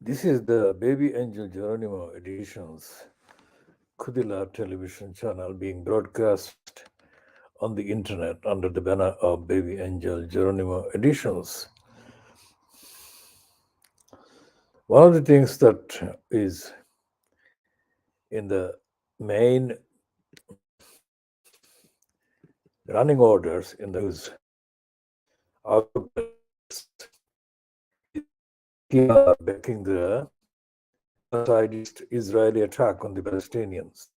This is the Baby Angel Geronimo editions Khoodeelaar television channel being broadcast on the internet under the banner of Baby Angel Geronimo editions. One of the things that is in the main running orders in the news outlets is backing the genocidist Israeli attack on the Palestinians.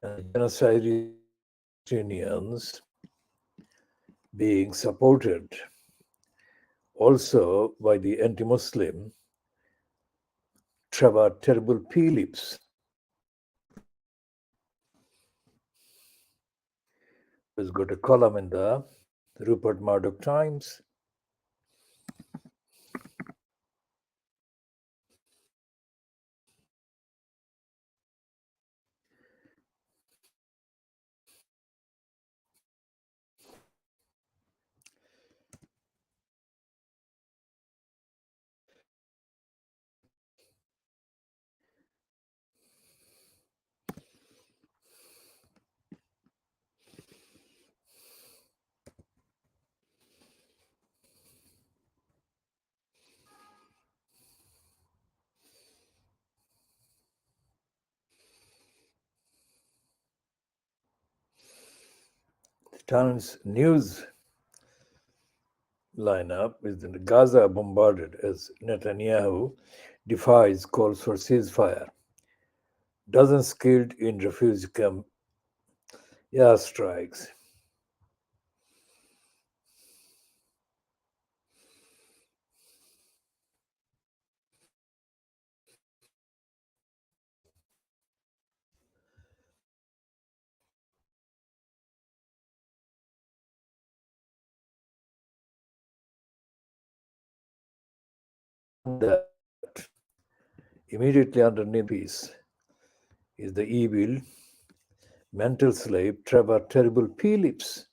And the genocidist Palestinians being supported also by the anti-Muslim Trevor Terrible Phillips, who's got a column in the Rupert Murdoch Times. The Times news lineup is that Gaza bombarded as Netanyahu defies calls for ceasefire. Dozens killed in refugee camp airstrikes. That immediately underneath peace is the evil mental slave Trevor Terrible Phillips.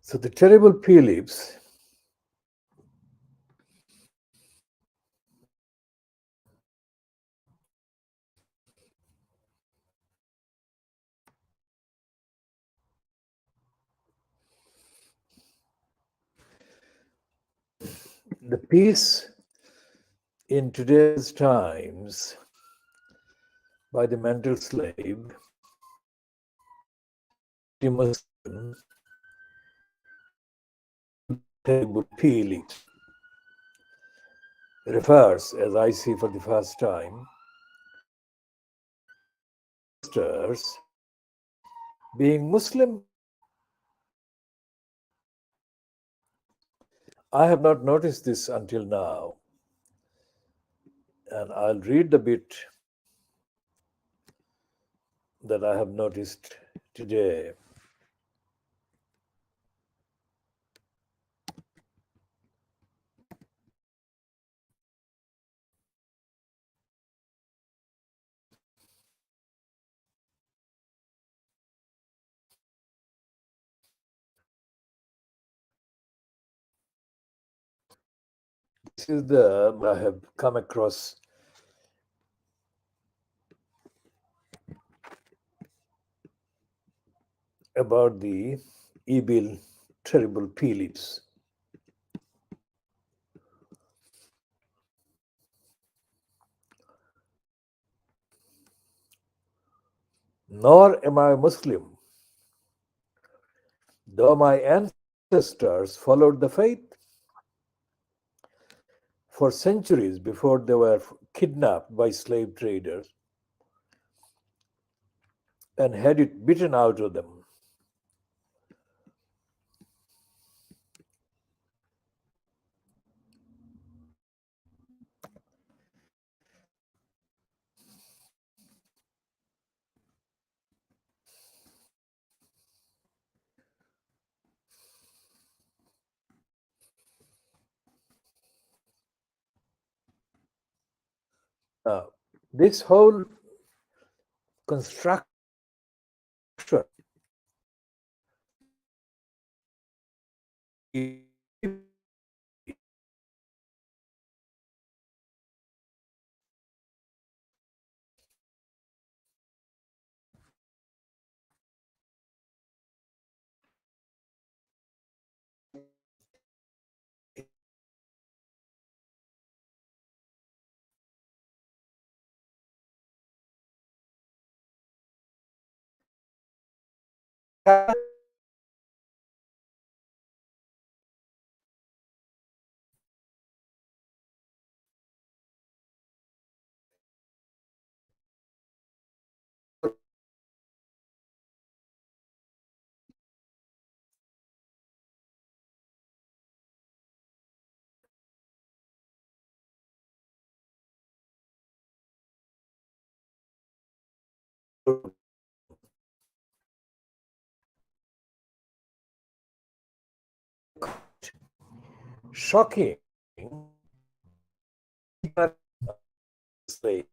So the terrible pea leaves the peace in today's times by the mental slave, the Muslim, terrible pea leaves refers, as I see for the first time, sisters being Muslim. I have not noticed this until now, and I'll read the bit that I have noticed today. This is the I have come across about the evil, terrible pea leaves. Nor am I Muslim, though my ancestors followed the faith for centuries before they were kidnapped by slave traders and had it bitten out of them. Now, this whole construction shocking slave.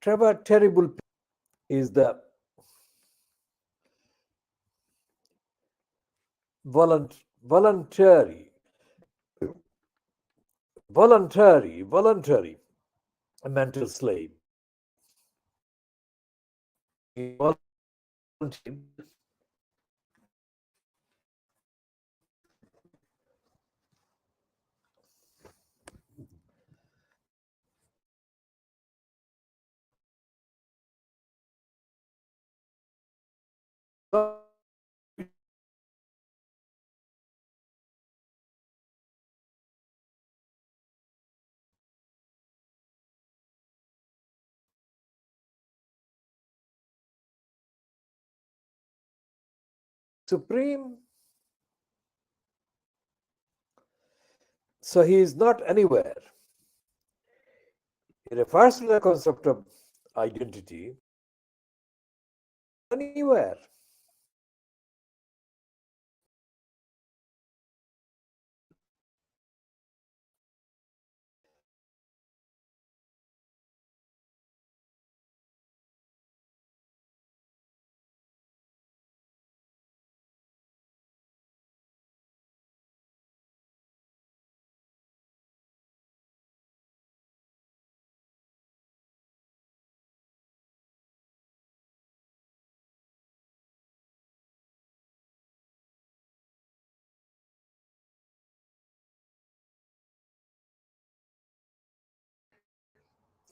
terrible is the voluntary, voluntary mental slave. Supreme. So he is not anywhere. It refers to the concept of identity anywhere.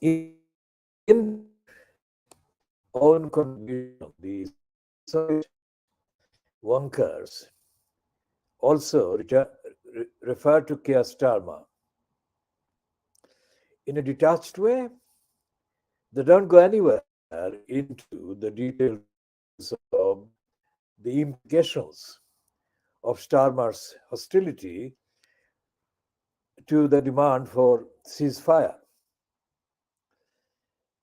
In own contribution, these wonkers also refer to Keir Starmer in a detached way. They don't go anywhere into the details of the implications of Starmer's hostility to the demand for ceasefire.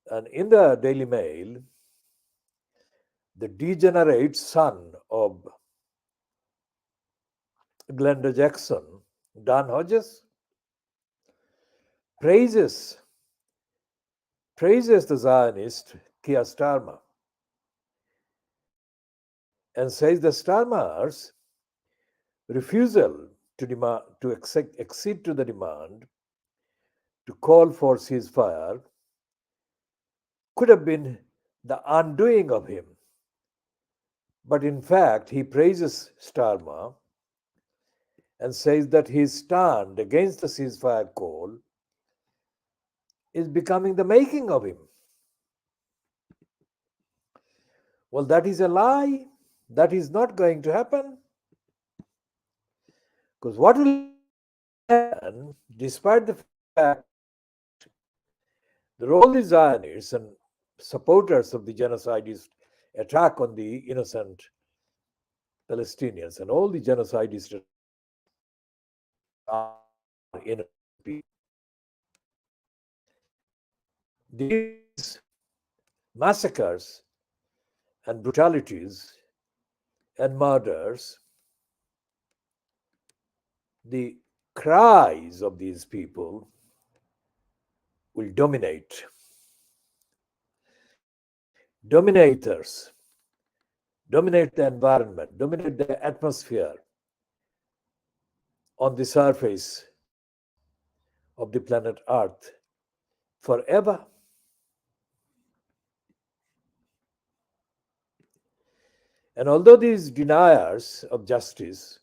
And in the Daily Mail, the degenerate son of Glenda Jackson, Dan Hodges, praises the Zionist Keir Starmer and says the Starmer's refusal to accede to the demand to call for ceasefire could have been the undoing of him. But in fact, he praises Starmer and says that his stand against the ceasefire call is becoming the making of him. Well, that is a lie. That is not going to happen. Because what will happen, despite the fact that all the Zionists and supporters of the genocidist attack on the innocent Palestinians and all the genocidists are innocent people, these massacres and brutalities and murders, the cries of these people will dominate. Dominators dominate the environment, dominate the atmosphere on the surface of the planet Earth forever. And although these deniers of justice,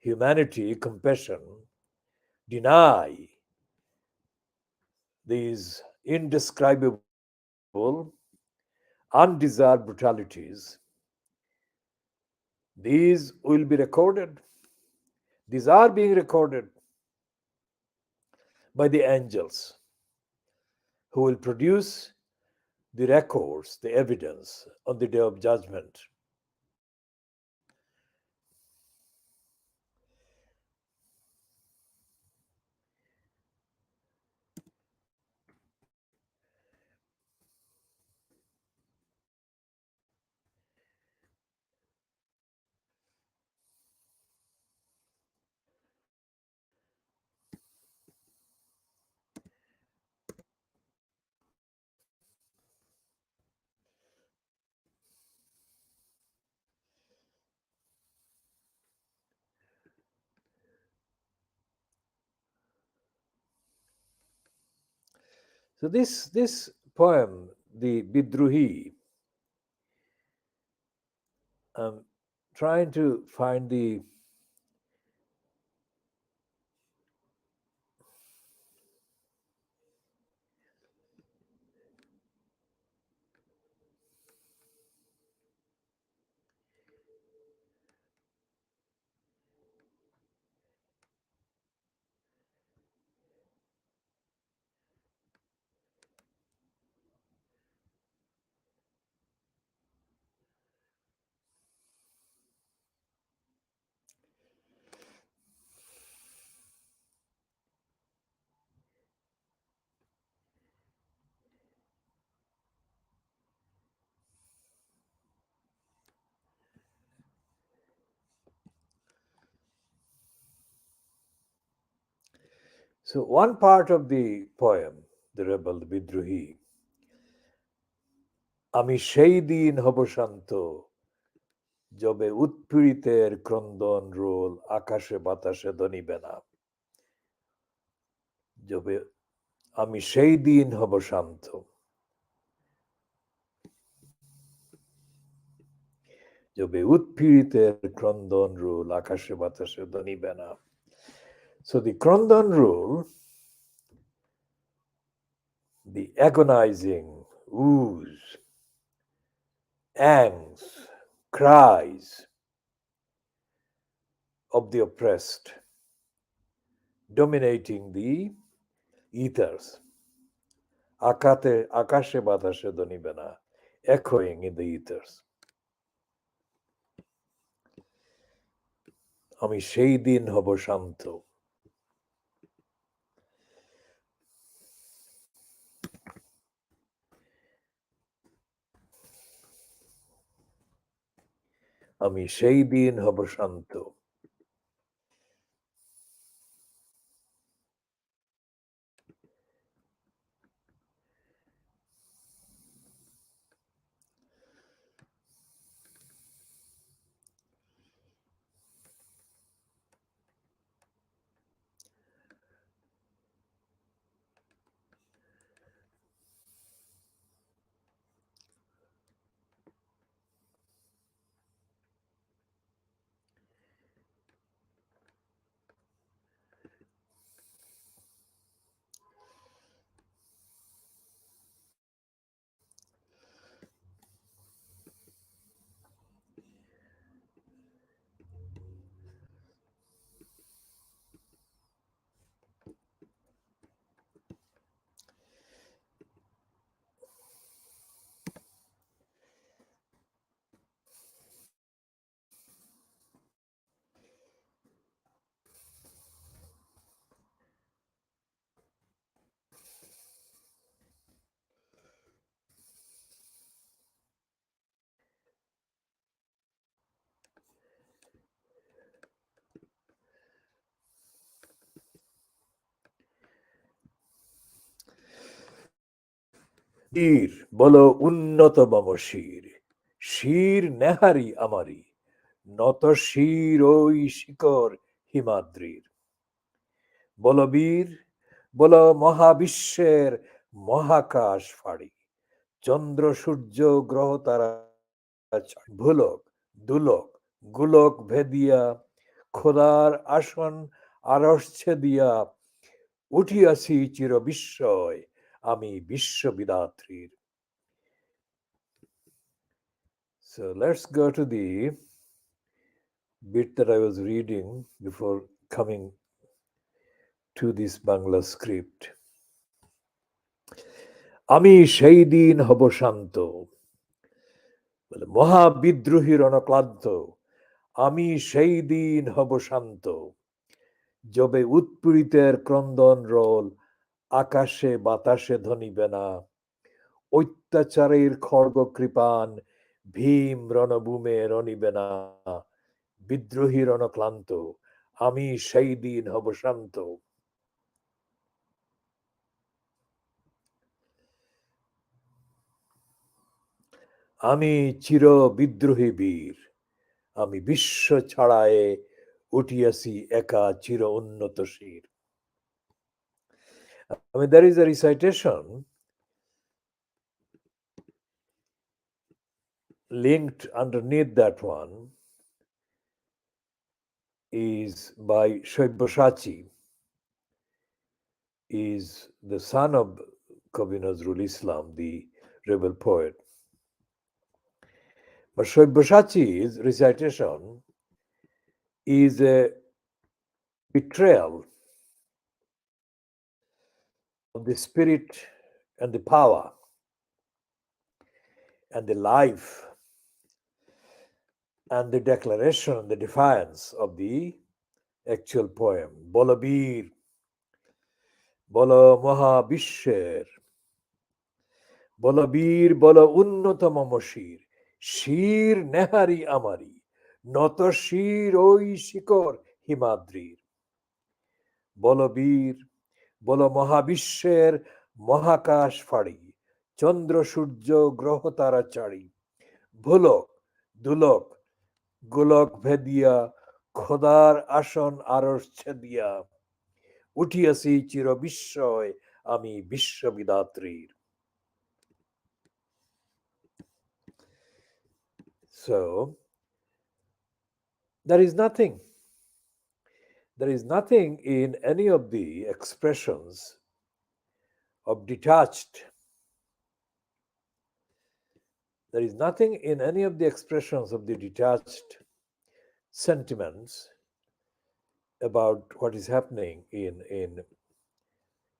humanity, compassion deny these indescribable, undesired brutalities, these will be recorded. These are being recorded by the angels who will produce the records, the evidence on the day of judgment. So this poem, the Bidruhi, I'm trying to find the so one part of the poem, the rebel, the Bidruhi, আমি সেই দিন হব শান্ত যবে উৎপীড়িতের ক্রন্দন role আকাশে বাতাসে ধনিবে না যবে আমি সেই দিন হব শান্ত যবে উৎপীড়িতের ক্রন্দন রোল আকাশে বাতাসে ধনিবে না. So the ক্রন্দন rule, the agonizing ooze, angs, cries of the oppressed, dominating the ethers. Akashe batashe donibena, echoing in the ethers. আমি সেই দিন হব শান্ত. আমি সেই দিন হব শান্ত. শির বলো উন্নততম শির, শির নেহারি আমারি, নত শির ওই শিকর হিমাদ্রির. বলো বীর, বলো মহাবিশ্বের মহাকাশ ফাড়ি, চন্দ্র সূর্য গ্রহ তারা ভুলক দুলক গুলক ভেদিয়া, খোদার আসন আরস্ছে দিয়া, উঠিয়াছি চির বিস্ময় আমি বিশ্ববিদাত্রীর. So let's go to the bit that I was reading before coming to this Bangla script. আমি সেই দিন হব শান্ত, মহাবিদ্রোহী রণক্লান্ত, আমি সেই দিন হব শান্ত যবে উৎপীড়িতের ক্রন্দন রোল আকাশে বাতাসে ধনিবে না, অত্যাচারের খড়গ কৃপান ভীম রণভূমে রণিবে না, বিদ্রোহী রণক্লান্ত, আমি সেই দিন হব শান্ত. আমি চির বিদ্রোহী বীর, আমি বিশ্ব ছাড়ায়ে উঠিয়াছি একা চির উন্নত শির. I mean, there is a recitation linked underneath that one is by Shaibashachi, is the son of Kavi Nazrul Islam, the rebel poet. But Shaibashachi's recitation is a betrayal of the spirit and the power and the life and the declaration, the defiance of the actual poem. Bolabir, Bola Mahabishwer, Bolabir, Bola Unnotamamashir, Shir Nehari Amari, Noto Shir Oi Shikor Himadrir, Bolabir, Bola Mahabishwer, মহাকাশ ফাড়ি চন্দ্র সূর্য গ্রহ তারা চাড়ি ভুলক দুলক গোলক ভেদিয়া খোদার আসন আরস ছেদিয়া উঠিয়াছি চির বিস্ময় আমি বিশ্ববিদাত্রীর. So there is nothing in any of the expressions of detached. There is nothing in any of the expressions of the detached sentiments about what is happening in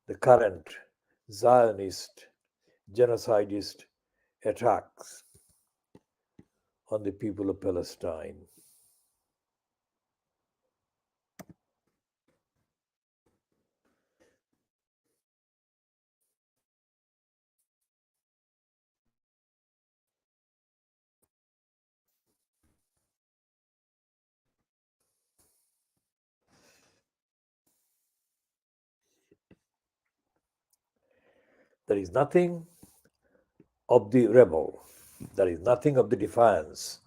the current Zionist genocidist attacks on the people of Palestine. There is nothing of the rebel, there is nothing of the defiance,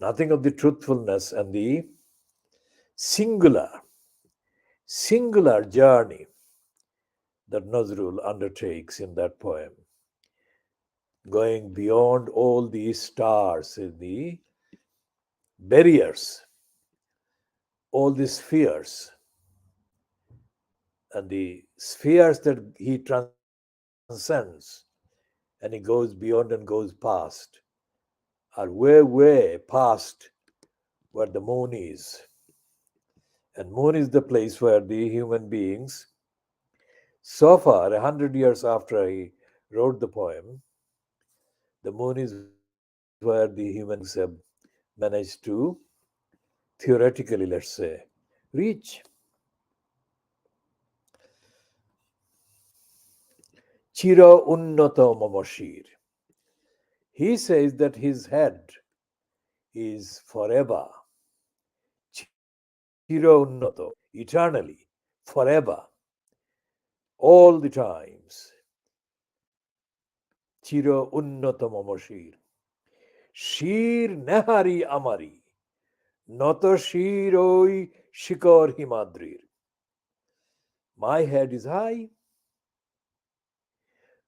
nothing of the truthfulness and the singular journey that Nazrul undertakes in that poem, going beyond all these stars in the barriers, all these spheres, and the spheres that he transcends and he goes beyond and goes past are way past where the moon is. And moon is the place where the human beings, so far, 100 years after he wrote the poem, the moon is where the human beings have managed to, theoretically, let's say, reach. Chira unnato mamashir. He says that his head is forever. Chira unnato, eternally, forever, all the times. Chiro unnato mamashir. Shir nehari amari. Noto shir oi shikor himadrir. My head is high.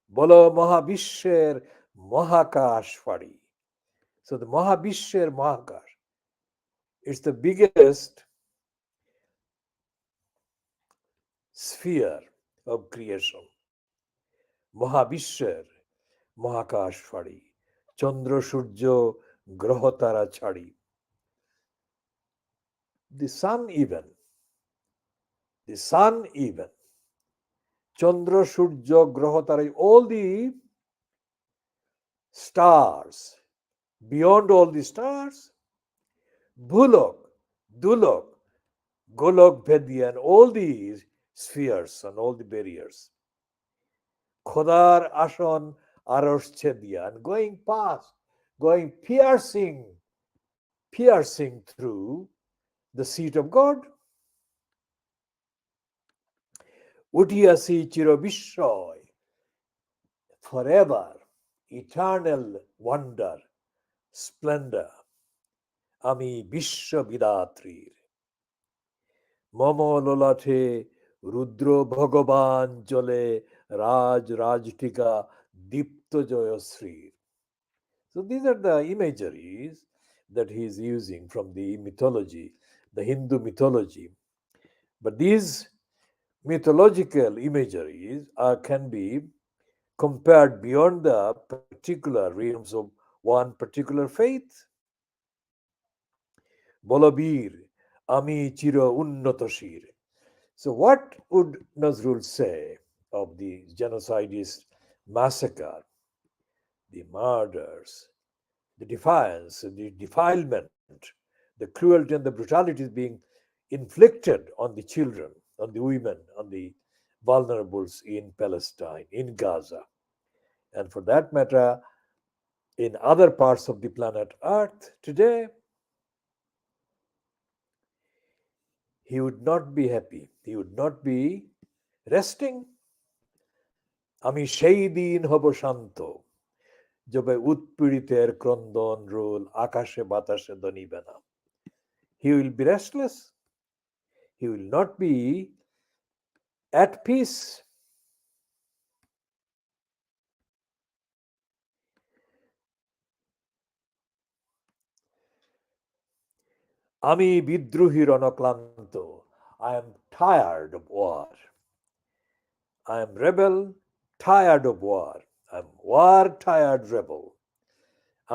Bolo Mahabishwer Mahakash Fadi. So the Mahabishwer Mahakash, it's the biggest sphere of creation. Mahabishwer Mahakash Fadi. Chandra Surjo Grahotara Chadi. The sun even, Chandra Surjo Grahotara, all the stars, beyond all the stars, Bhulok, Dulok, Golok, Vedh, and all these spheres and all the barriers. Khodar, Ashon, Arosh, Chedia, and going past, going piercing through the seat of God. Utiasi Chirobishoy, forever, eternal wonder, splendor. Ami Bishwa Vidatrir. Momo Lolate, Rudro Bhagavan Jole, Rajtika, Dipto Joyosri. So these are the imageries that he is using from the mythology, the Hindu mythology. But these mythological imageries can be compared beyond the particular realms of one particular faith. Balbir আমি চির উন্নত শির. So what would Nazrul say of the genocidist massacre, the murders, the defiance, the defilement, the cruelty and the brutalities being inflicted on the children, on the women, on the vulnerables in Palestine, in Gaza, and for that matter, in other parts of the planet Earth today? He would not be happy. He would not be resting. আমি সেই দিন হব শান্ত যবে উৎপীড়িতের ক্রন্দন role আকাশে বাতাসে দনিবে না. He will be restless. He will not be at peace. আমি বিদ্রোহী রণক্লান্ত. I am tired of war. I am rebel, tired of war. I am war tired rebel.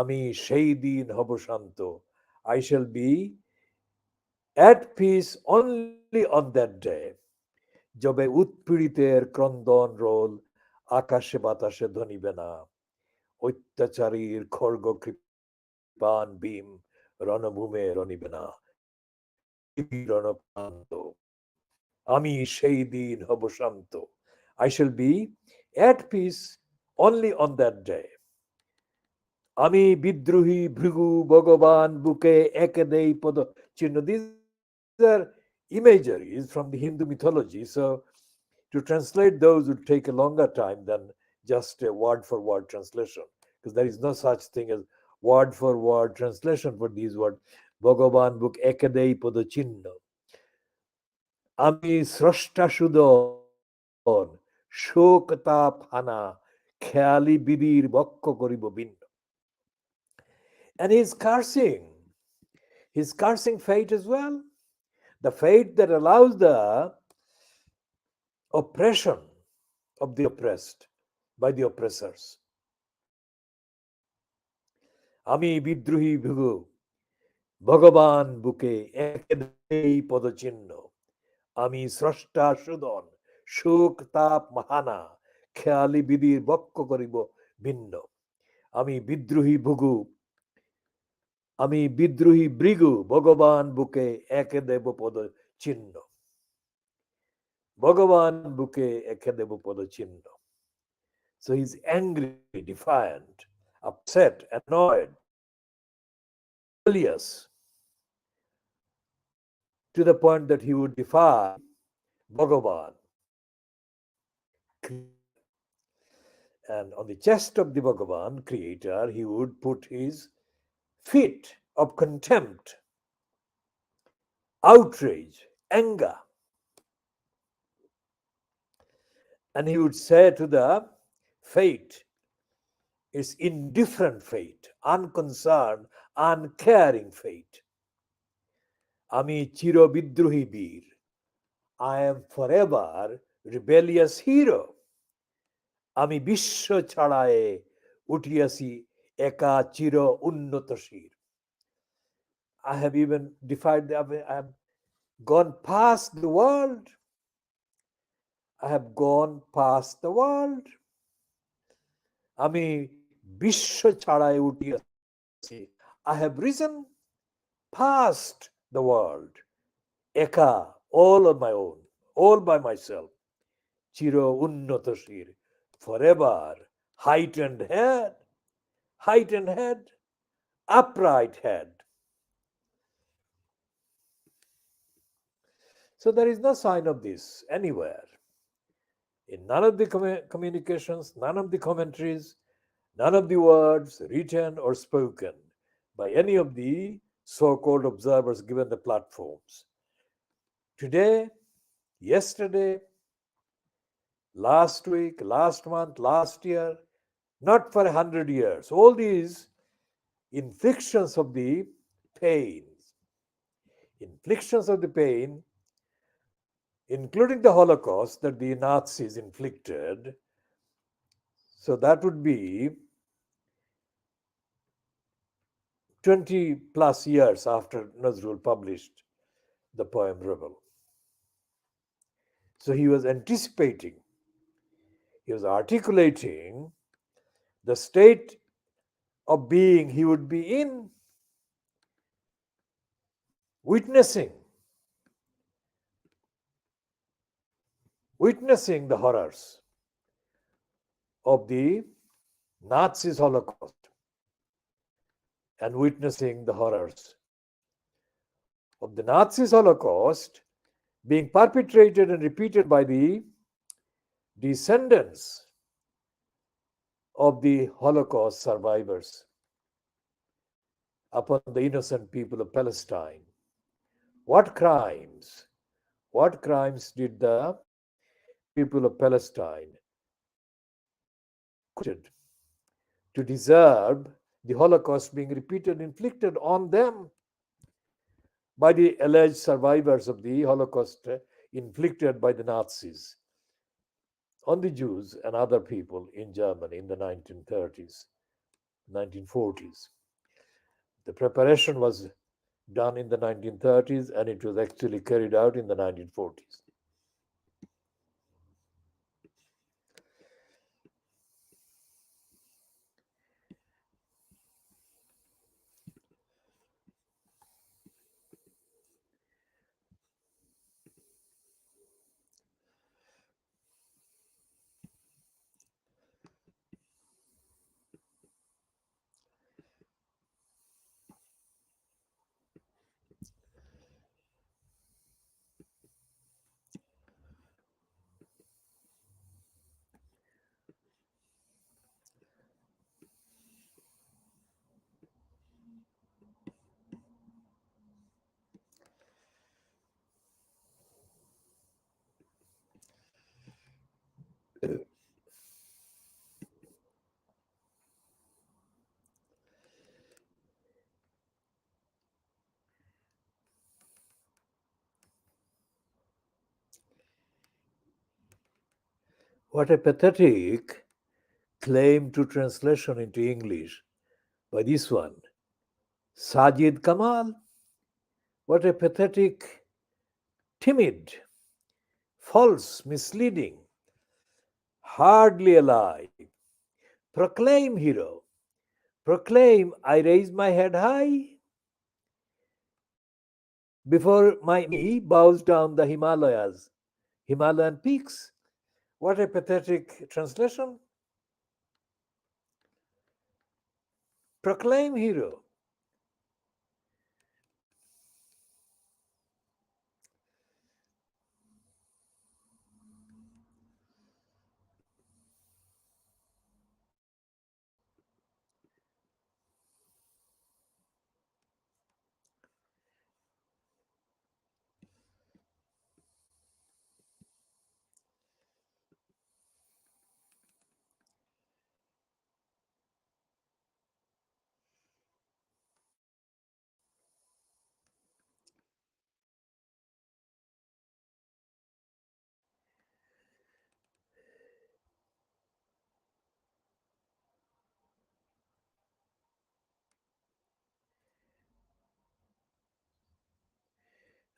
আমি সেই দিন হব শান্ত. I shall be at peace only on that day. যবে উৎপীড়িতের ক্রন্দন role আকাশে বাতাসে ধ্বনিবে না. অত্যাচারীর খড়গ কৃপান ভীম রণভূমে রণিবে না. রণপ্রান্ত আমি সেই দিন হব শান্ত. I shall be at peace only on that day. আমি বিদ্রোহী ভৃগু ভগবান বুকে একে দেই পদ চিহ্ন. These are imageries from the Hindu mythology. So to translate those would take a longer time than just a word for word translation, because there is no such thing as word for word translation for these words. Bhagavan book ekadei podo chinno. আমি স্রষ্টা সুদন শোক তাপ হানা খেয়ালি বিধির বক্ষ করিব ভিন্ন. And he's cursing fate as well. The fate that allows the oppression of the oppressed by the oppressors. আমি বিদ্রোহী ভৃগু ভগবান বুকে একে দেই পদচিহ্ন. আমি স্রষ্টা সুদন শোক তাপ হানা খেয়ালি বিধির বক্ষ করিব ভিন্ন. আমি বিদ্রোহী ভৃগু ভগবান বুকে একে দেব পদ চিহ্ন. ভগবান বুকে একে দেব পদ চিহ্ন. So he's angry, defiant, upset, annoyed, rebellious, to the point that he would defy Bhagavan. And on the chest of the Bhagavan, creator, he would put his feet of contempt, outrage, anger. And he would say to the fate, it's indifferent fate, unconcerned, uncaring fate. আমি চিরবিদ্রোহী বীর. I am forever rebellious hero. আমি বিশ্ব ছাড়ায়ে উঠিয়াছি একা চির উন্নত শির. I have even defied, I have gone past the world. I have gone past the world. আমি বিশ্ব ছাড়ায় উঠিয়াছি. I have risen past the world. একা, all on my own, all by myself. চির উন্নত শির. Forever heightened head, upright head. So there is no sign of this anywhere. In none of the communications, none of the commentaries, none of the words written or spoken by any of the so-called observers given the platforms. Today, yesterday, last week, last month, last year, not for 100 years. All these inflictions of the pain, inflictions of the pain, including the Holocaust that the Nazis inflicted. So that would be 20 plus years after Nazrul published the poem Rebel. So he was anticipating, he was articulating the state of being he would be in, witnessing the horrors of the Nazis' Holocaust and witnessing the horrors of the Nazis' Holocaust being perpetrated and repeated by the descendants of the Holocaust survivors upon the innocent people of Palestine. What crimes did the people of Palestine committed to deserve the Holocaust being repeated, inflicted on them by the alleged survivors of the Holocaust inflicted by the Nazis on the Jews and other people in Germany in the 1930s, 1940s. The preparation was done in the 1930s and it was actually carried out in the 1940s. What a pathetic claim to translation into English by this one, Sajid Kamal. What a pathetic, timid, false, misleading, hardly alive. Proclaim, hero. Proclaim, I raise my head high. Before my me bows down the Himalayas, Himalayan peaks. What a pathetic translation. Proclaim, hero.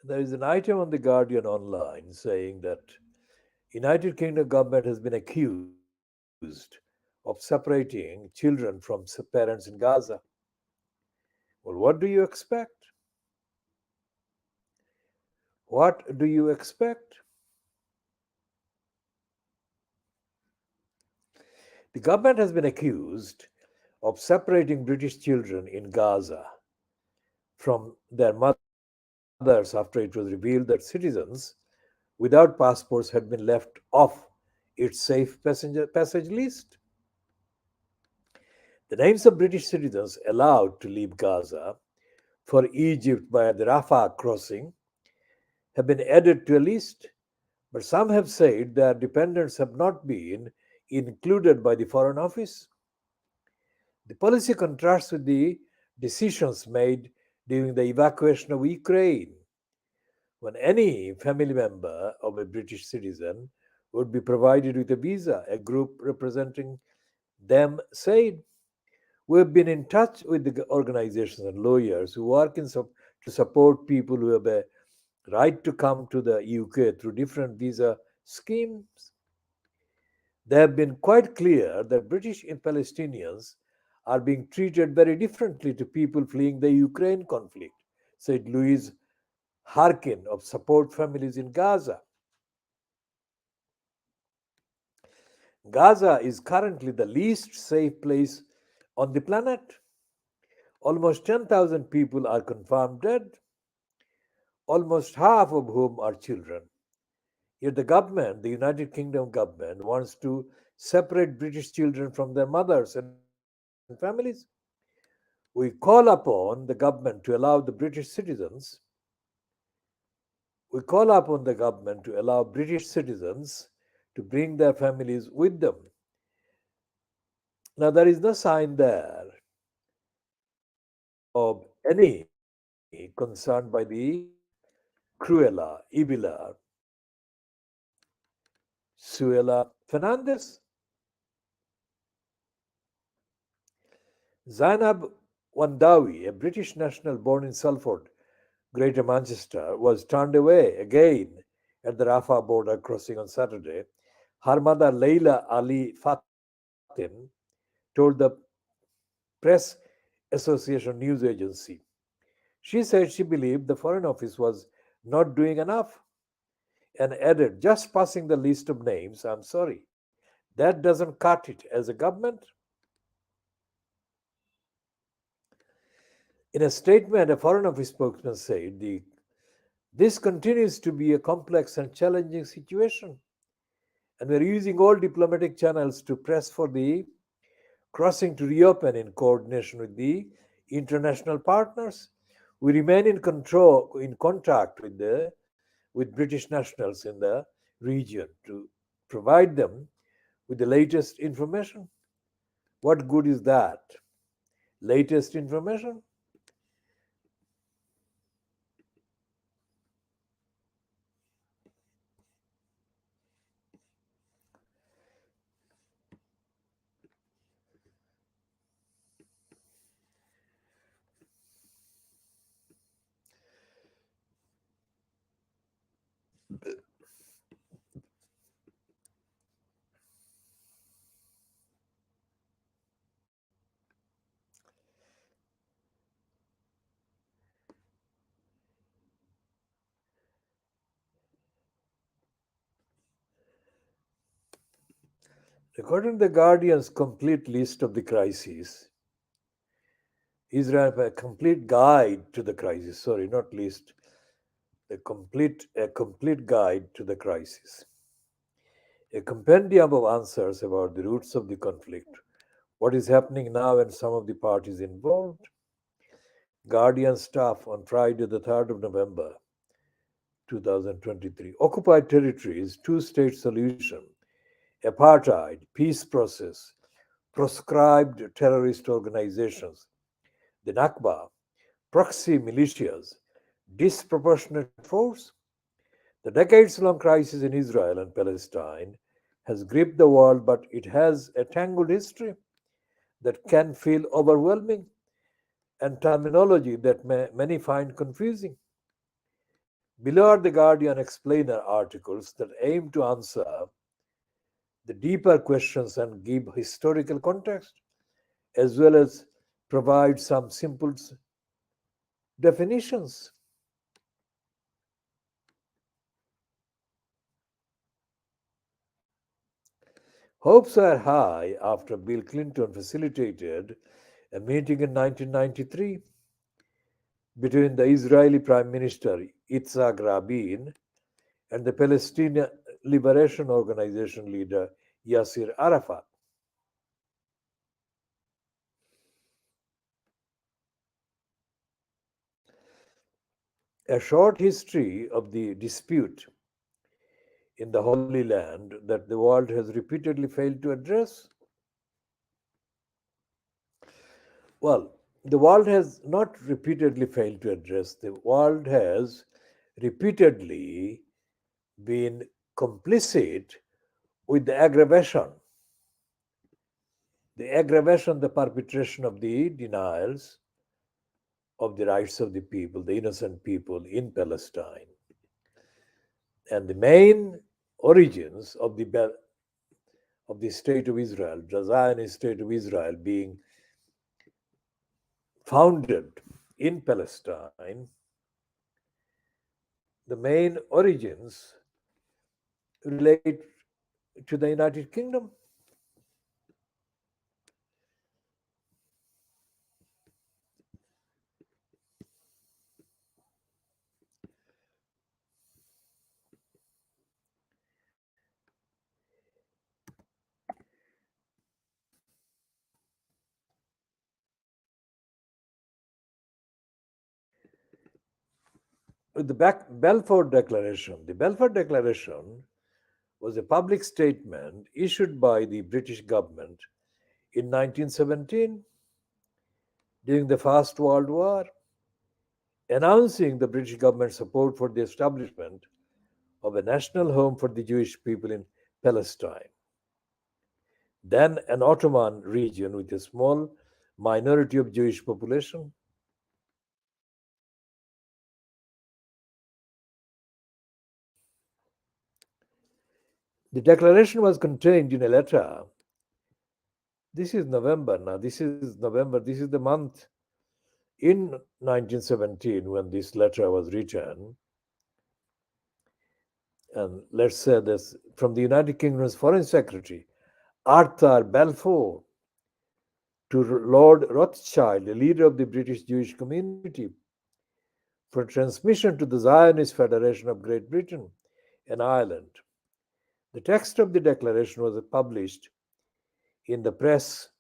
There is an item on the Guardian online saying that United Kingdom government has been accused of separating children from parents in Gaza. Well, what do you expect? What do you expect? The government has been accused of separating British children in Gaza from their mothers after it was revealed that citizens without passports had been left off its safe passage list. The names of British citizens allowed to leave Gaza for Egypt via the Rafah crossing have been added to a list, but some have said their dependents have not been included by the Foreign Office. The policy contrasts with the decisions made during the evacuation of Ukraine, when any family member of a British citizen would be provided with a visa, a group representing them said. We've been in touch with the organizations and lawyers who work to support people who have a right to come to the UK through different visa schemes. They have been quite clear that British Palestinians are being treated very differently to people fleeing the Ukraine conflict, said Louise Harkin of Support Families in Gaza. Gaza is currently the least safe place on the planet. Almost 10,000 people are confirmed dead, almost half of whom are children. Yet the United Kingdom government, wants to separate British children from their mothers and families. We call upon the government to allow the British citizens we call upon the government to allow British citizens to bring their families with them. Now there is no sign there of any concern by the Cruella, Ibila, Suella Fernandez. Zainab Wandawi, a British national born in Salford, Greater Manchester, was turned away again at the Rafah border crossing on Saturday. Her mother, Leila Ali Fatin, told the Press Association news agency. She said she believed the Foreign Office was not doing enough and added, just passing the list of names, I'm sorry. That doesn't cut it as a government. In a statement, a Foreign Office spokesman said this continues to be a complex and challenging situation, and we're using all diplomatic channels to press for the crossing to reopen in coordination with the international partners. We remain in contact with British nationals in the region to provide them with the latest information. What good is that? Latest information? According to the Guardian's complete list of the crises, Israel a complete guide to the crisis. Sorry, not list. A complete guide to the crisis. A compendium of answers about the roots of the conflict, what is happening now, and some of the parties involved. Guardian staff on Friday, the 3rd of November, 2023. Occupied territories, two-state solution, apartheid, peace process, proscribed terrorist organizations, the Nakba, proxy militias, disproportionate force. The decades long crisis in Israel and Palestine has gripped the world, but it has a tangled history that can feel overwhelming and terminology that many find confusing. Below are the Guardian explainer articles that aim to answer the deeper questions and give historical context, as well as provide some simple definitions. Hopes were high after Bill Clinton facilitated a meeting in 1993 between the Israeli Prime Minister Yitzhak Rabin and the Palestinian Liberation Organization leader Yasser Arafat. A short history of the dispute in the Holy Land that the world has repeatedly failed to address. Well, the world has not repeatedly failed to address. The world has repeatedly been complicit with the perpetration of the denials of the rights of the people, the innocent people in Palestine. And the main origins of the state of Israel, the Zionist state of Israel, being founded in Palestine, the main origins relate to the United Kingdom. With the Balfour Declaration. The Balfour Declaration was a public statement issued by the British government in 1917 during the First World War, announcing the British government's support for the establishment of a national home for the Jewish people in Palestine, then an Ottoman region with a small minority of Jewish population. The declaration was contained in a letter. This is November now. This is November. This is the month in 1917 when this letter was written. And let's say this from the United Kingdom's Foreign Secretary, Arthur Balfour, to Lord Rothschild, a leader of the British Jewish community, for transmission to the Zionist Federation of Great Britain and Ireland. The text of the declaration was published in the press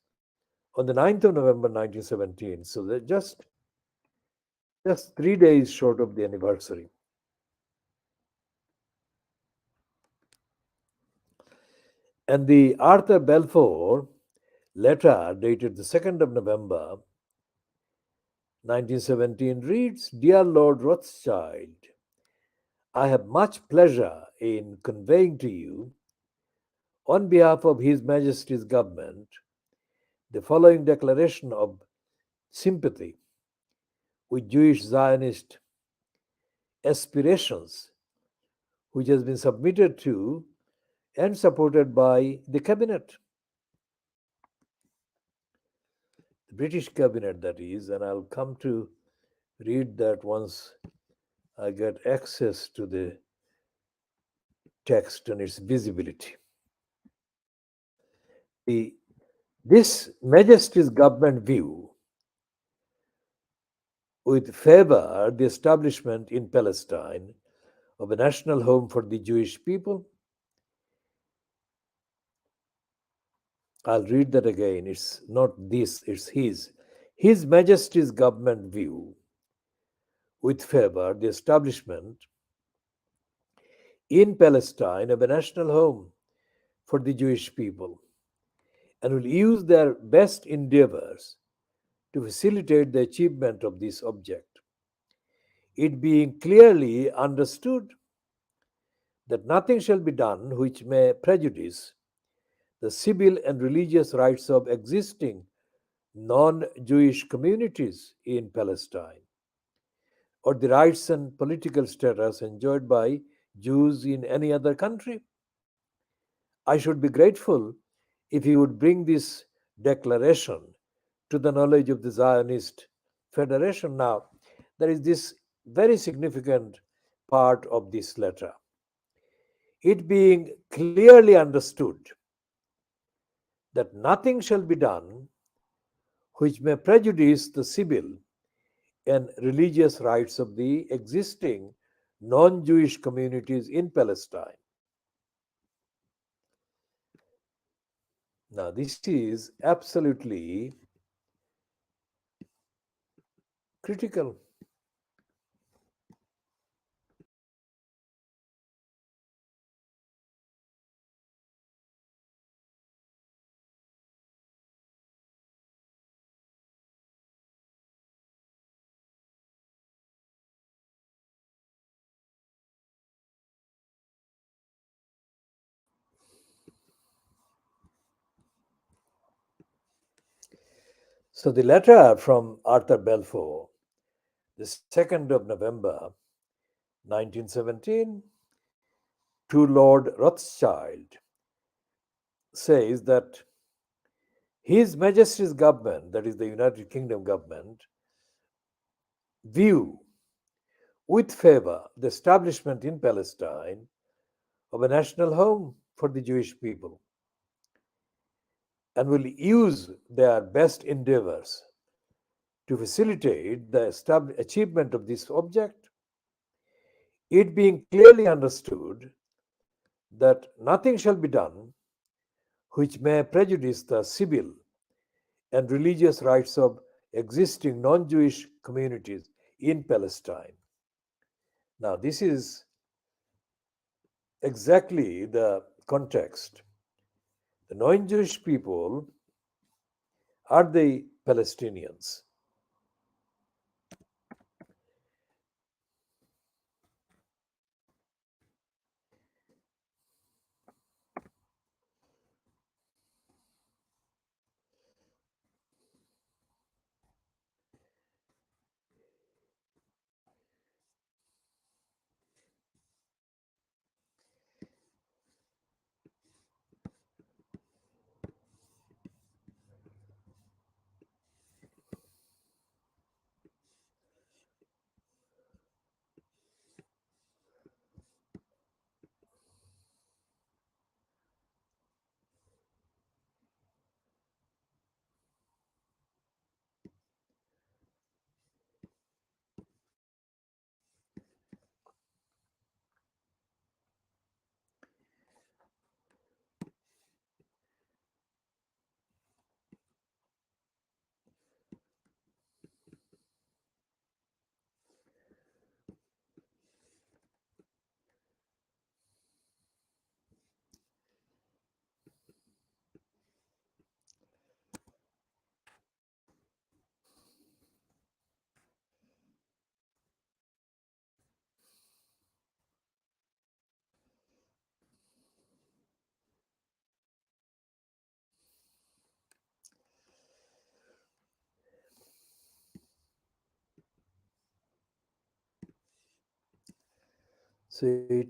on the 9th of November 1917, so they're just 3 days short of the anniversary. And the Arthur Balfour letter, dated the 2nd of November 1917, reads, Dear Lord Rothschild, I have much pleasure in conveying to you, on behalf of His Majesty's government, the following declaration of sympathy with Jewish Zionist aspirations, which has been submitted to and supported by the cabinet, the British cabinet, that is, and I'll come to read that once I get access to the text and its visibility. This Majesty's government view would favor the establishment in Palestine of a national home for the Jewish people. I'll read that again. It's not this, it's his. His Majesty's government view would favor the establishment in Palestine of a national home for the Jewish people and will use their best endeavors to facilitate the achievement of this object. It being clearly understood that nothing shall be done which may prejudice the civil and religious rights of existing non Jewish communities in Palestine, or the rights and political status enjoyed by Jews in any other country. I should be grateful if you would bring this declaration to the knowledge of the Zionist Federation. Now, there is this very significant part of this letter. It being clearly understood that nothing shall be done which may prejudice the civil and religious rights of the existing non Jewish communities in Palestine. Now, this is absolutely critical. So the letter from Arthur Balfour, the 2nd of November 1917, to Lord Rothschild, says that His Majesty's government, that is the United Kingdom government, view with favor the establishment in Palestine of a national home for the Jewish people and will use their best endeavors to facilitate the achievement of this object, it being clearly understood that nothing shall be done which may prejudice the civil and religious rights of existing non Jewish communities in Palestine. Now, this is exactly the context. The non Jewish people are the Palestinians. So it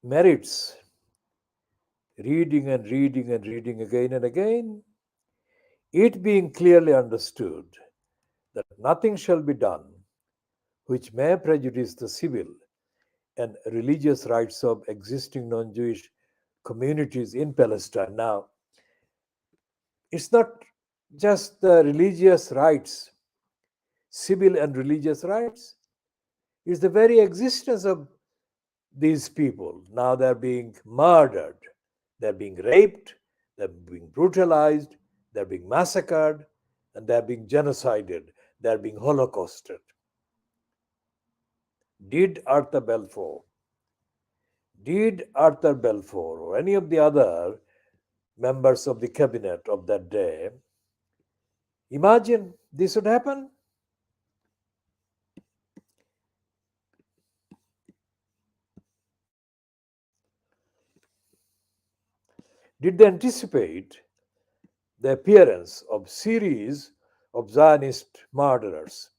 merits reading and reading and reading again and again, it being clearly understood that nothing shall be done which may prejudice the civil and religious rights of existing non Jewish communities in Palestine. Now, it's not just the religious rights, civil and religious rights, it's the very existence of these people. Now they're being murdered, they're being raped, they're being brutalized, they're being massacred, and they're being genocided, they're being holocausted. Did Arthur Balfour, did Arthur Balfour or any of the other members of the cabinet of that day imagine this would happen? Did they anticipate the appearance of series of Zionist murderers?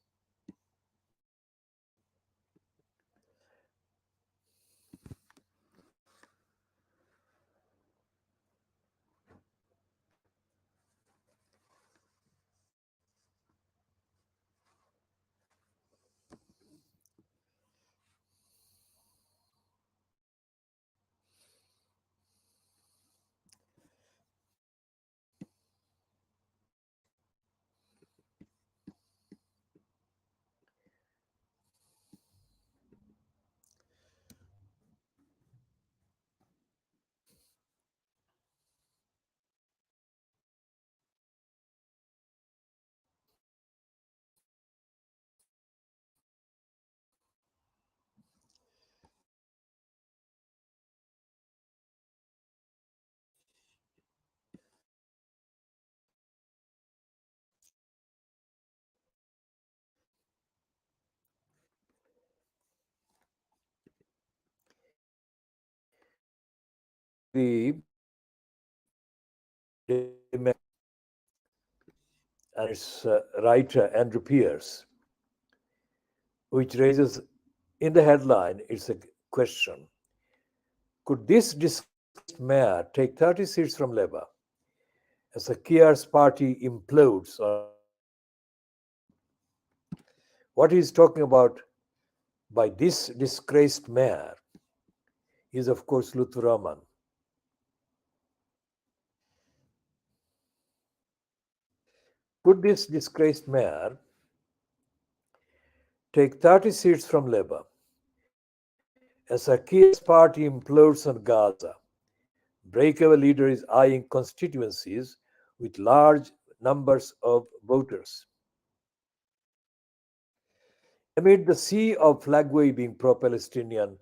The and its writer Andrew Pierce, which raises in the headline, it's a question. Could this disgraced mayor take 30 seats from Labour as the Keir's party implodes on Gaza? What he's talking about by this disgraced mayor is, of course, Lutfur Rahman. Could this disgraced mayor take 30 seats from Labour as Keir's party implodes on Gaza? Breakaway leader is eyeing constituencies with large numbers of voters. Amid the sea of flag waving pro Palestinian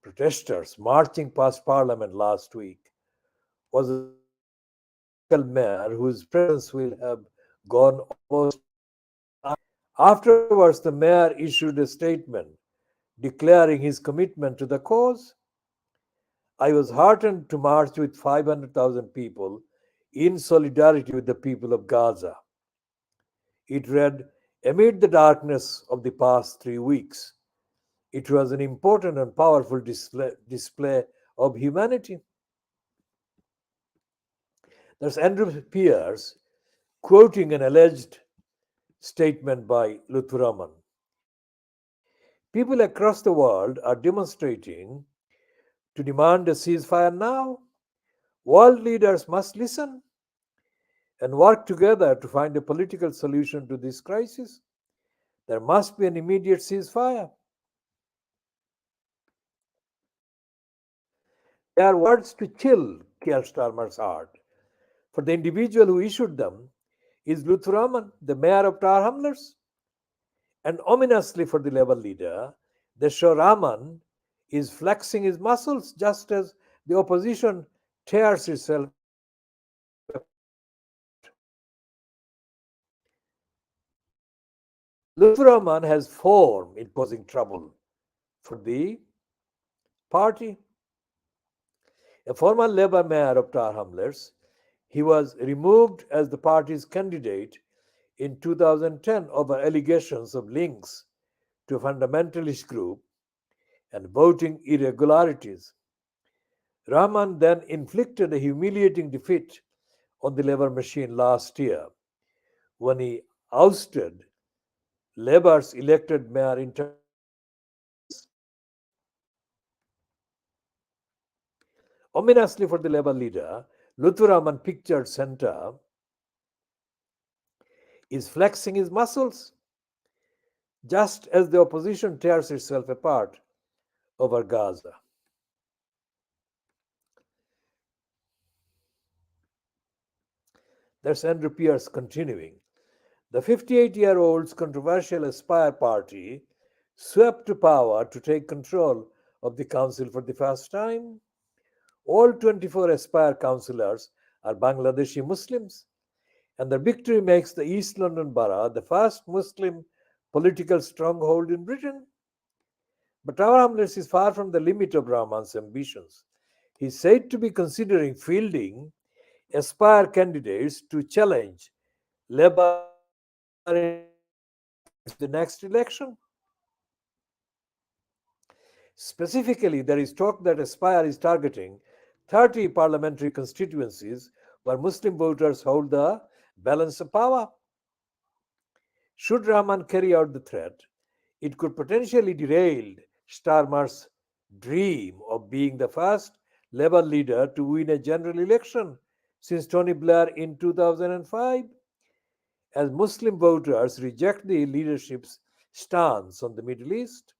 protesters marching past Parliament last week was a local mayor whose presence will have gone almost. Afterwards, the mayor issued a statement declaring his commitment to the cause. I was heartened to march with 500,000 people in solidarity with the people of Gaza. It read, amid the darkness of the past 3 weeks, it was an important and powerful display of humanity. There's Andrew Pierce quoting an alleged statement by Lutfur Rahman. People across the world are demonstrating to demand a ceasefire now. World leaders must listen and work together to find a political solution to this crisis. There must be an immediate ceasefire. They are words to chill Keir Starmer's heart. For the individual who issued them is Lutfur Rahman, the mayor of Tower Hamlets. And ominously for the Labour leader, the show Rahman is flexing his muscles just as the opposition tears itself Lutfur Rahman has form in causing trouble for the party. A former Labour mayor of Tower Hamlets, he was removed as the party's candidate in 2010 over allegations of links to a fundamentalist group and voting irregularities. Rahman then inflicted a humiliating defeat on the Labour machine last year when he ousted Labour's elected mayor in ominously for the Labour leader, Lutfur Rahman pictured centre is flexing his muscles just as the opposition tears itself apart over Gaza. That's Andrew Pierce continuing. The 58-year-old's controversial Aspire party swept to power to take control of the council for the first time. All 24 Aspire councillors are Bangladeshi Muslims, and their victory makes the East London borough the first Muslim political stronghold in Britain. But Tower Hamlets is far from the limit of Rahman's ambitions. He is said to be considering fielding Aspire candidates to challenge Labour in the next election. Specifically, there is talk that Aspire is targeting 30 parliamentary constituencies where Muslim voters hold the balance of power. Should Rahman carry out the threat, it could potentially derail Starmer's dream of being the first Labour leader to win a general election since Tony Blair in 2005, as Muslim voters reject the leadership's stance on the Middle East.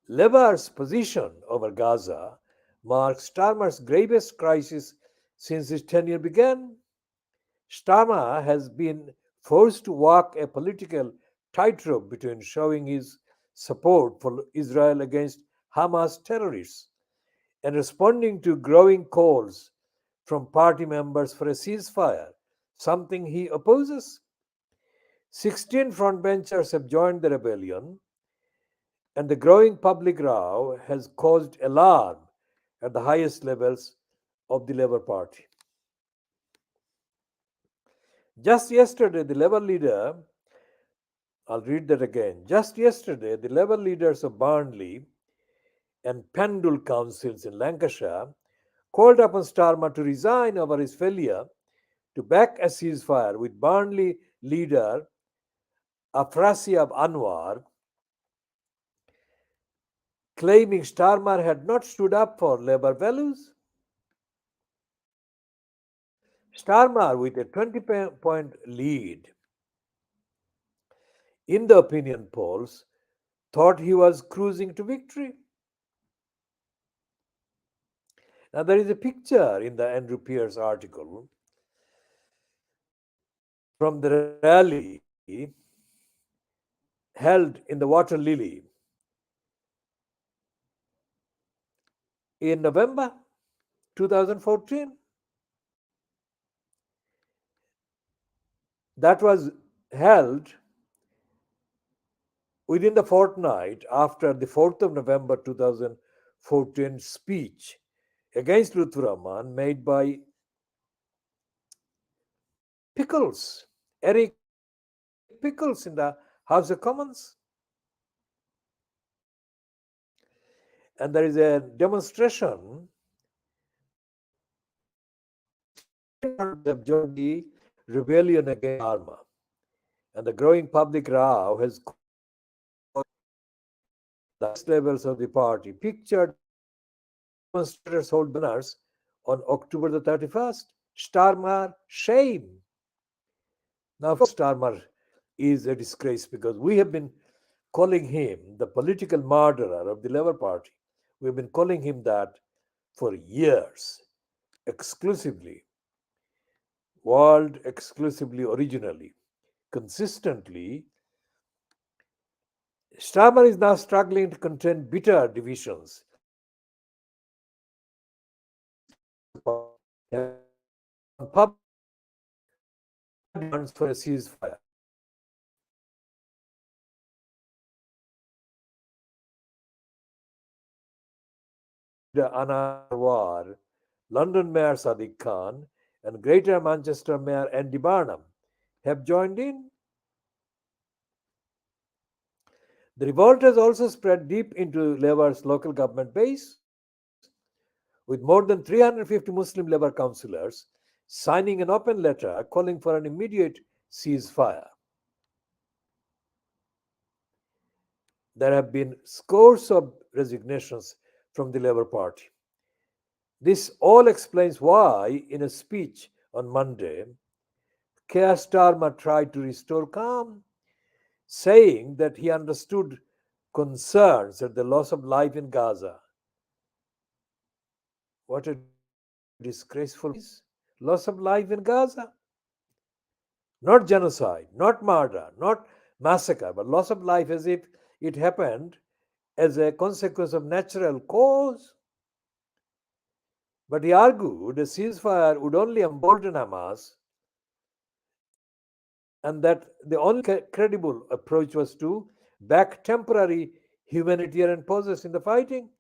Labour's position over Gaza marks Starmer's gravest crisis since his tenure began. Starmer has been forced to walk a political tightrope between showing his support for Israel against Hamas terrorists and responding to growing calls from party members for a ceasefire, something he opposes. 16 frontbenchers have joined the rebellion, and the growing public row has caused alarm at the highest levels of the Labour Party. Just yesterday, the Labour leader, I'll read that again. Just yesterday, the Labour leaders of Burnley and Pendle councils in Lancashire called upon Starmer to resign over his failure to back a ceasefire, with Burnley leader Afrasiab Anwar claiming Starmer had not stood up for Labour values. Starmer, with a 20-point lead in the opinion polls, thought he was cruising to victory. Now, there is a picture in the Andrew Pierce article from the rally held in the Water Lily in November 2014. That was held within the fortnight after the 4th of November 2014 speech against Lutfur Rahman made by Pickles, Eric Pickles, in the House of Commons. And there is a demonstration have joined the rebellion against Dharma. And the growing public row has caused the highest levels of the party. Pictured demonstrators hold banners on October the 31st. Starmer, shame. Now, of course, Starmer is a disgrace because we have been calling him the political murderer of the Labour Party. We've been calling him that for years, exclusively, world exclusively, originally, consistently. Starmer is now struggling to contain bitter divisions on public demands for a ceasefire. Anwar, London Mayor Sadiq Khan, and Greater Manchester Mayor Andy Barnum have joined in. The revolt has also spread deep into Labour's local government base, with more than 350 Muslim Labour councillors signing an open letter calling for an immediate ceasefire. There have been scores of resignations from the Labour Party. This all explains why, in a speech on Monday, Keir Starmer tried to restore calm, saying that he understood concerns at the loss of life in Gaza. What a disgraceful loss of life in Gaza. Not genocide, not murder, not massacre, but loss of life as if it happened as a consequence of natural cause. But he argued a ceasefire would only embolden Hamas and that the only credible approach was to back temporary humanitarian pauses in the fighting.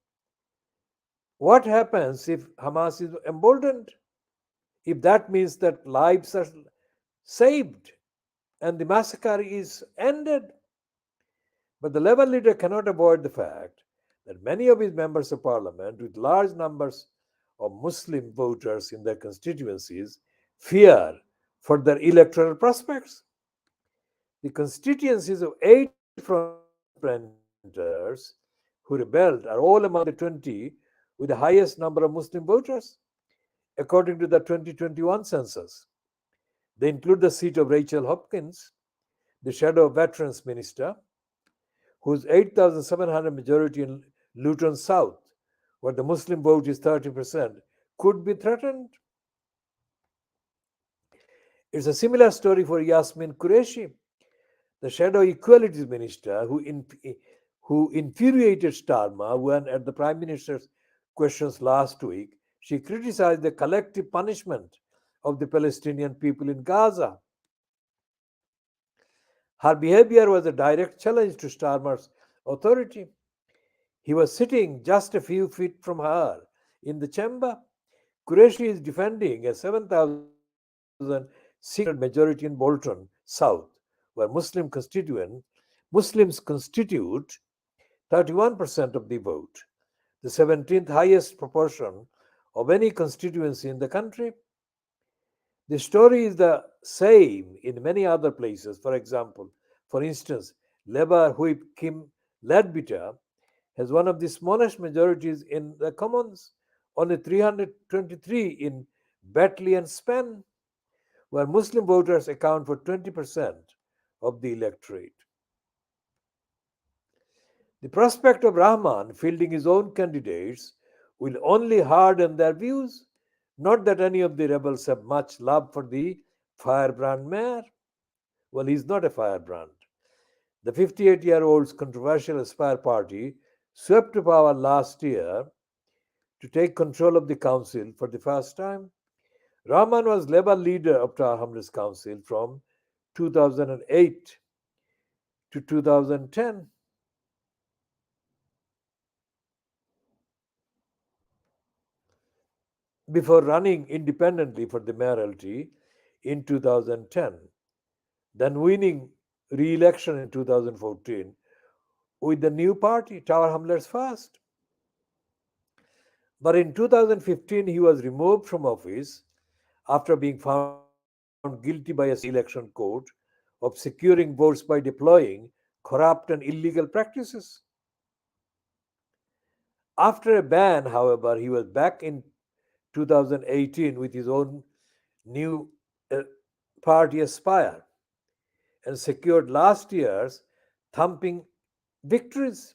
What happens if Hamas is emboldened? If that means that lives are saved and the massacre is ended? But the Labour leader cannot avoid the fact that many of his members of parliament, with large numbers of Muslim voters in their constituencies, fear for their electoral prospects. The constituencies of 8 frontbenchers who rebelled are all among the 20 with the highest number of Muslim voters, according to the 2021 census. They include the seat of Rachel Hopkins, the Shadow Veterans Minister, whose 8,700 majority in Luton South, where the Muslim vote is 30%, could be threatened. It's a similar story for Yasmin Qureshi, the Shadow Equalities Minister, who infuriated Starmer when, at the Prime Minister's questions last week, she criticized the collective punishment of the Palestinian people in Gaza. Her behavior was a direct challenge to Starmer's authority. He was sitting just a few feet from her in the chamber. Qureshi is defending a 7,600 majority in Bolton South, where Muslims constitute 31% of the vote, the 17th highest proportion of any constituency in the country. The story is the same in many other places. For instance, Labour Whip Kim Ledbetter has one of the smallest majorities in the Commons, only 323 in Batley and Spen, where Muslim voters account for 20% of the electorate. The prospect of Rahman fielding his own candidates will only harden their views. Not that any of the rebels have much love for the firebrand mayor. Well, he's not a firebrand. The 58-year-old's controversial Aspire party swept to power last year to take control of the council for the first time. Rahman was Labour leader of Tower Hamlets Council from 2008 to 2010. Before running independently for the mayoralty in 2010, then winning re-election in 2014 with the new party, Tower Hamlets First. But in 2015, he was removed from office after being found guilty by a election court of securing votes by deploying corrupt and illegal practices. After a ban, however, he was back in 2018 with his own new uh, party Aspire and secured last year's thumping victories.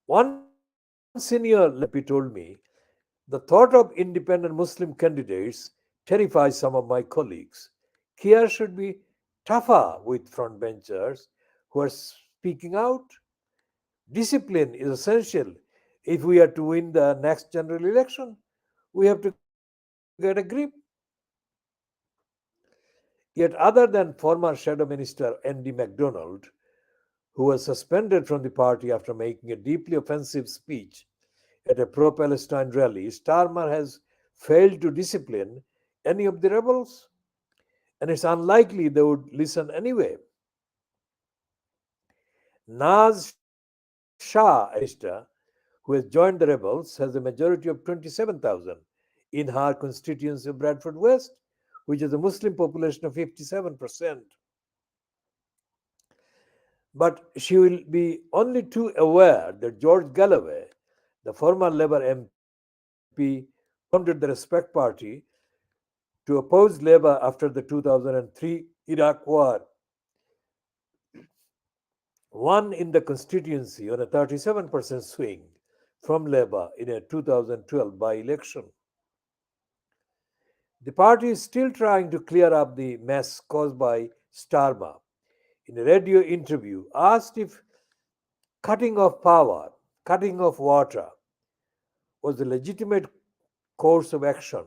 One senior Labour MP told me, the thought of independent Muslim candidates terrifies some of my colleagues. Care should be tougher with frontbenchers who are speaking out. Discipline is essential if we are to win the next general election. We have to get a grip. Yet, other than former Shadow Minister Andy MacDonald, who was suspended from the party after making a deeply offensive speech at a pro Palestine rally, Starmer has failed to discipline any of the rebels, and it's unlikely they would listen anyway. Naz Shah, a minister who has joined the rebels, has a majority of 27,000 in her constituency of Bradford West, which has a Muslim population of 57%. But she will be only too aware that George Galloway, the former Labour MP who founded the Respect Party to oppose Labour after the 2003 Iraq War, won in the constituency on a 37% swing from Labour in a 2012 by election. The party is still trying to clear up the mess caused by Starmer. In a radio interview, asked if cutting off power, cutting off water was a legitimate course of action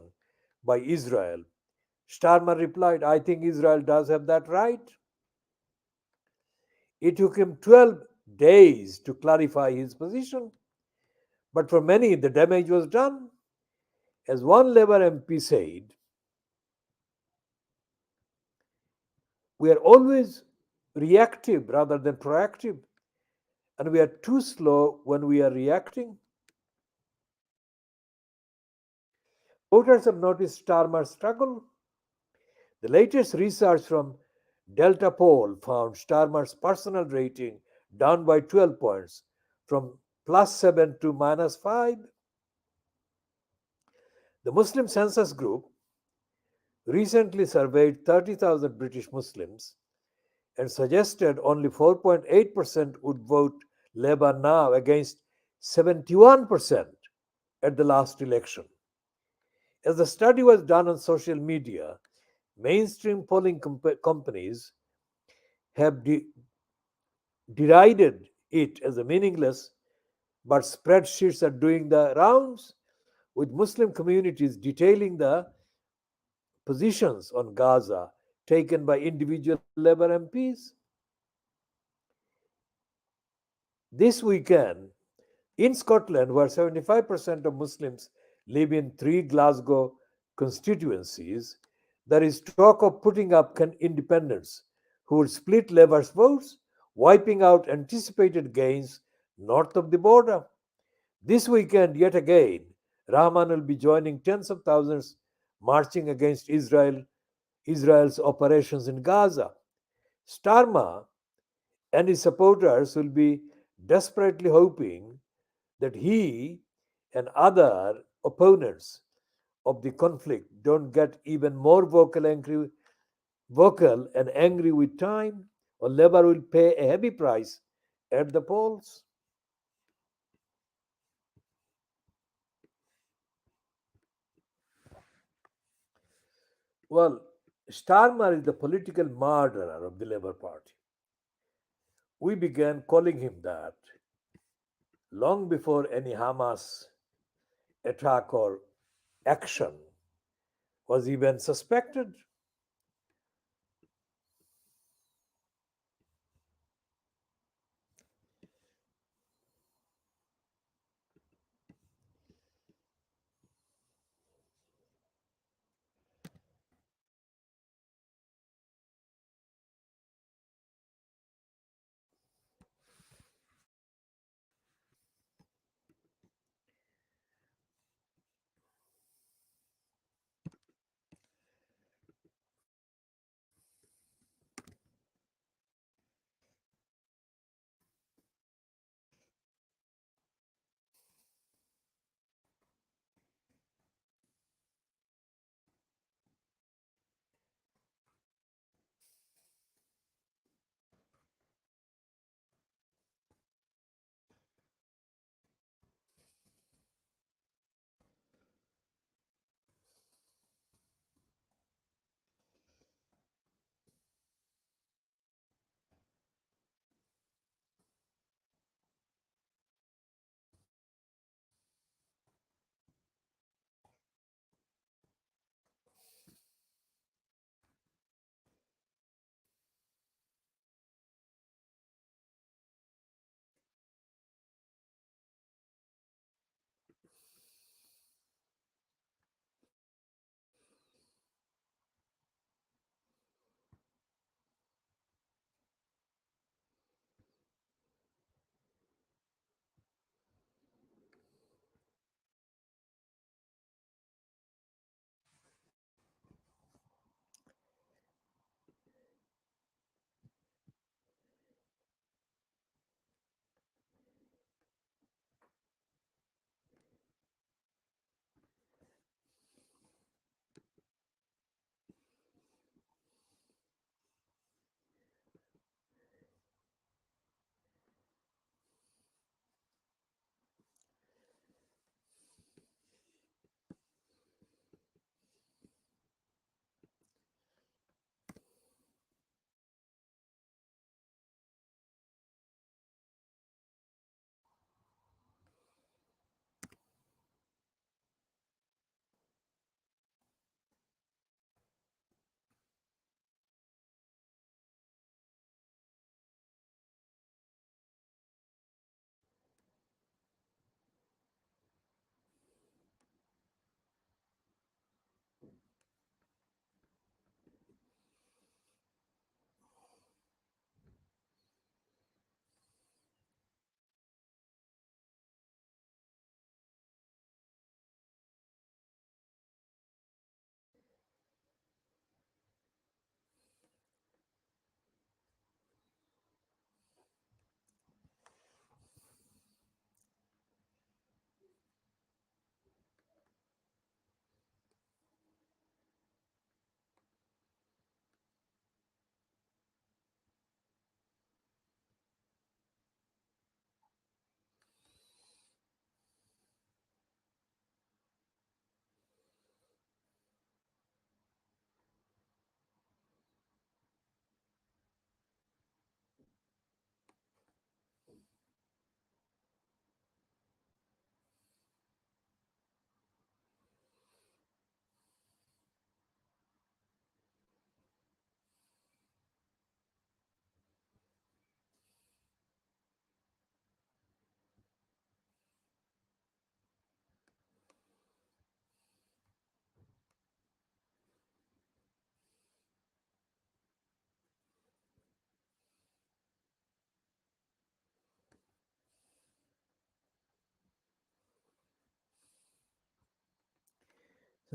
by Israel, Starmer replied, I think Israel does have that right. It took him 12 days to clarify his position, but for many, the damage was done. As one Labour MP said, we are always reactive rather than proactive, and we are too slow when we are reacting. Voters have noticed Starmer's struggle. The latest research from Delta Poll found Starmer's personal rating down by 12 points from +7 to -5. The Muslim Census Group recently surveyed 30,000 British Muslims and suggested only 4.8% would vote Labour now against 71% at the last election. As the study was done on social media, mainstream polling companies have derided it as a meaningless, but spreadsheets are doing the rounds with Muslim communities detailing the positions on Gaza taken by individual Labour MPs. This weekend, in Scotland, where 75% of Muslims live in 3 Glasgow constituencies, There is talk of putting up independents who would split Labour's votes, wiping out anticipated gains north of the border. This weekend, yet again, Rahman will be joining tens of thousands marching against Israel's operations in Gaza. Starmer and his supporters will be desperately hoping that he and other opponents of the conflict don't get even more vocal and angry with time, or Labour will pay a heavy price at the polls. Well, Starmer is the political murderer of the Labour Party. We began calling him that long before any Hamas attack or action was even suspected.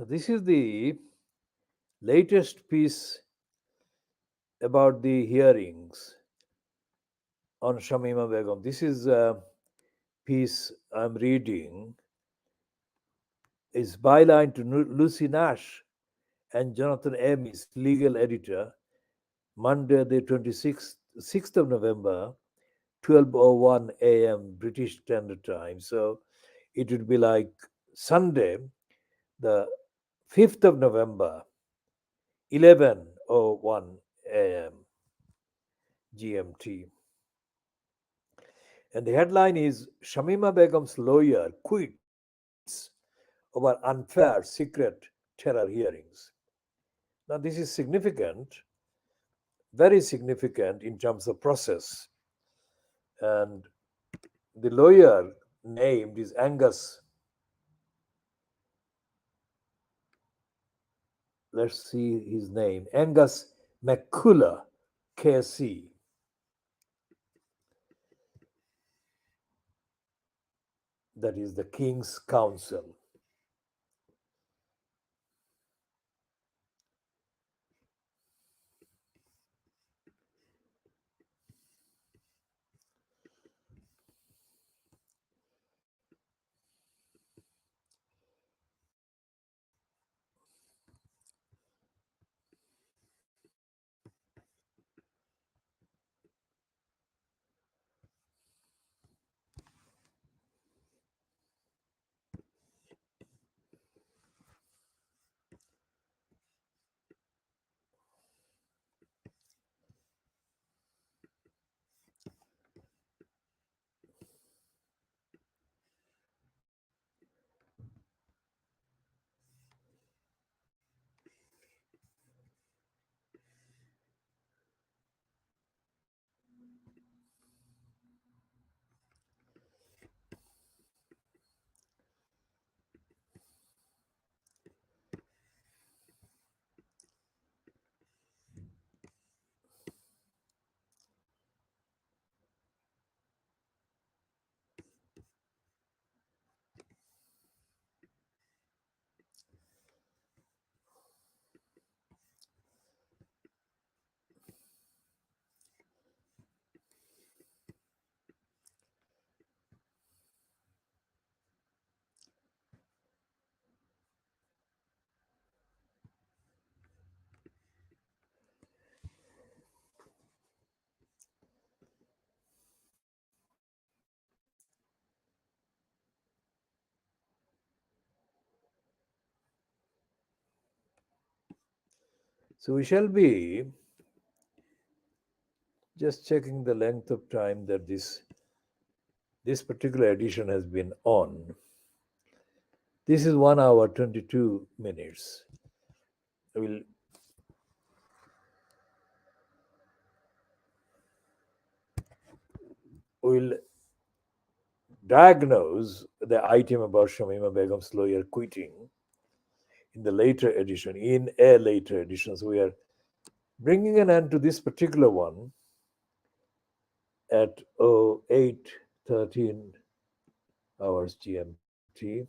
This is the latest piece about the hearings on Shamima Begum. This is a piece I'm reading. Is byline to Lucy Nash and Jonathan Amis, legal editor, Monday, the 6th of November, 12:01 a.m. British Standard Time. So it would be like Sunday, the 5th of November, 11:01 a.m. GMT. And the headline is Shamima Begum's lawyer quits over unfair secret terror hearings. Now, this is significant, very significant in terms of process. And the lawyer named is Angus. Let's see his name, Angus McCullough, KC. That is the King's Counsel. So we shall be just checking the length of time that this particular edition has been on. This is 1 hour 22 minutes. We'll diagnose the item about Shamima Begum's lawyer quitting in the later edition, in a later edition. So we are bringing an end to this particular one at 08:13 hours GMT.